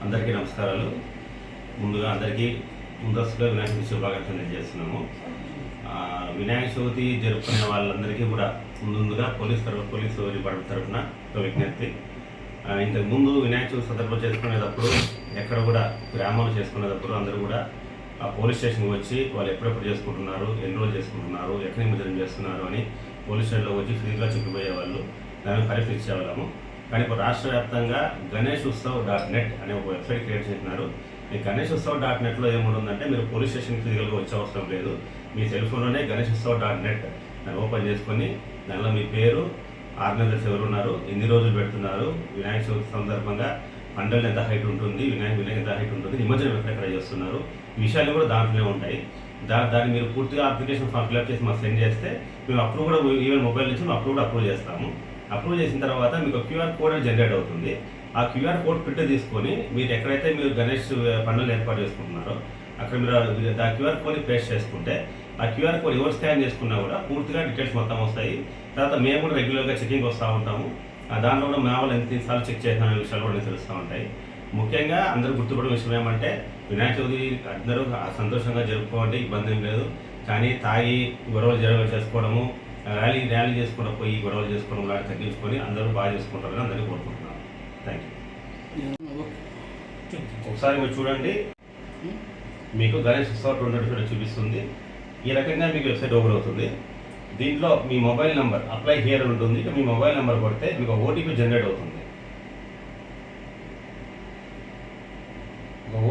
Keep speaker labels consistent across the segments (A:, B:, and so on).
A: అందరికీ నమస్కారాలు. ముందుగా అందరికీ ముందస్తుగా వినాయక చవితి శుభాకాంక్షలు తెలియజేస్తున్నాము. వినాయక చవితి జరుపుకునే వాళ్ళందరికీ కూడా ముందుగా పోలీసు డిపార్ట్మెంట్ తరఫున ఒక విజ్ఞప్తి. ఇంతకుముందు వినాయక చవితి సందర్భంలో చేసుకునేటప్పుడు ఎక్కడ కూడా గ్రామాలు చేసుకునేటప్పుడు అందరూ కూడా ఆ పోలీస్ స్టేషన్కి వచ్చి వాళ్ళు ఎప్పుడెప్పుడు చేసుకుంటున్నారు, ఎన్ని రోజులు చేసుకుంటున్నారు, ఎక్కడ నిమజ్జనం చేస్తున్నారు అని పోలీస్ స్టేషన్లో వచ్చి ఫిజికల్గా చెప్పిపోయేవాళ్ళు, దాన్ని పరీక్షించేవాళ్ళము. కానీ ఇప్పుడు రాష్ట్ర వ్యాప్తంగా ganeshutsav.net అనే ఒక వెబ్సైట్ క్రియేట్ చేస్తున్నారు. ఈ ganeshutsav.netలో ఏముంటుందంటే మీరు పోలీస్ స్టేషన్ ఫిజికల్గా వచ్చే అవసరం లేదు. మీ సెల్ ఫోన్లోనే ganeshutsav.net దాన్ని ఓపెన్ చేసుకొని దానిలో మీ పేరు, ఆర్గనైజర్స్ ఎవరు ఉన్నారు, ఎన్ని రోజులు పెడుతున్నారు, వినాయక చవితి సందర్భంగా పండుగలు ఎంత హైట్ ఉంటుంది, వినాయక ఎంత హైట్ ఉంటుంది, నిమజ్జనం ఎక్కడెక్కడ చేస్తున్నారు, ఈ విషయాలు కూడా దాంట్లోనే ఉంటాయి. దాన్ని మీరు పూర్తిగా అప్లికేషన్ ఫామ్ ఫిల్అప్ చేసి మాకు సెండ్ చేస్తే మేము అప్రూవ్ కూడా ఈవెన్ మొబైల్ నుంచి మేము అప్రూవ్ చేస్తాము. అప్రూవ్ చేసిన తర్వాత మీకు క్యూఆర్ కోడ్ జనరేట్ అవుతుంది. ఆ క్యూఆర్ కోడ్ ప్రింట్ తీసుకొని మీరు ఎక్కడైతే మీరు గణేష్ పండుగలు ఏర్పాటు చేసుకుంటున్నారో అక్కడ మీరు ఆ క్యూఆర్ కోడ్ని పేస్ట్ చేసుకుంటే ఆ క్యూఆర్ కోడ్ ఎవరు స్కాన్ చేసుకున్నా కూడా పూర్తిగా డీటెయిల్స్ మొత్తం వస్తాయి. తర్వాత మేము కూడా రెగ్యులర్గా చెకింగ్ వస్తూ ఉంటాము. దాంట్లో కూడా మా వాళ్ళు ఎన్నిసార్లు చెక్ చేసిన విషయాలు కూడా తెలుస్తూ ఉంటాయి. ముఖ్యంగా అందరూ గుర్తుపడిన విషయం ఏమంటే వినాయక చవితి అందరూ సంతోషంగా జరుపుకోవాలంటే ఇబ్బంది ఏం లేదు. కానీ తాగి గొడవలు చేసుకోవడము, ర్యాలీ చేసుకున్న పోయి గొడవలు చేసుకోవడం లాంటి తగ్గించుకొని అందరూ బాగా చేసుకుంటారని అందరినీ కోరుకుంటున్నాను. Thank you. ఒకసారి మీరు చూడండి, మీకు ganeshutsav.net చూపిస్తుంది. ఈ రకంగా మీకు వెబ్సైట్ ఓపెన్ అవుతుంది. దీంట్లో మీ మొబైల్ నెంబర్ అప్లై హియర్ అని ఉంటుంది. మీ మొబైల్ నెంబర్ కొడితే మీకు ఓటీపీ జనరేట్ అవుతుంది.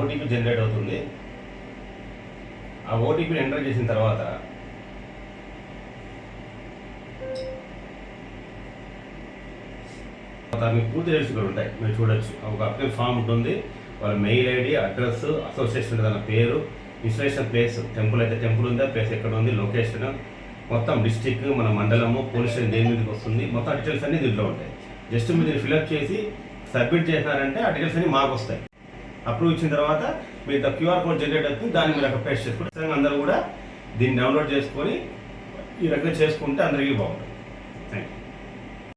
A: ఓటీపీ జనరేట్ అవుతుంది. ఆ ఓటీపీని ఎంటర్ చేసిన తర్వాత మీకు పూర్తి డీటెయిల్స్ ఇక్కడ ఉంటాయి. మీరు చూడొచ్చు. ఒక అప్లికేషన్ ఫామ్ ఉంటుంది, వాళ్ళ మెయిల్ ఐడి, అడ్రస్, అసోసియేషన్ ఉంటుంది, దాని పేరు, ఇన్స్టలేషన్ ప్లేస్, టెంపుల్ అయితే టెంపుల్ ఉందా, ప్లేస్ ఎక్కడ ఉంది, లొకేషన్, మొత్తం డిస్టిక్, మన మండలము, పోలీస్ స్టేషన్ దేని మీదకి వస్తుంది, మొత్తం డీటెయిల్స్ అన్ని దీంట్లో ఉంటాయి. జస్ట్ మీరు ఫిల్అప్ చేసి సబ్మిట్ చేసినారంటే ఆ డీటెయిల్స్ అన్ని మాకు వస్తాయి. అప్రూవ్ ఇచ్చిన తర్వాత మీరు క్యూఆర్ కోడ్ జనరేట్ అవుతుంది. దాన్ని మీరు అక్కడ పేస్ట్ చేసుకుంటే అందరూ కూడా దీన్ని డౌన్లోడ్ చేసుకొని ఈ రకంగా చేసుకుంటే అందరికీ బాగుంటుంది. Thank you.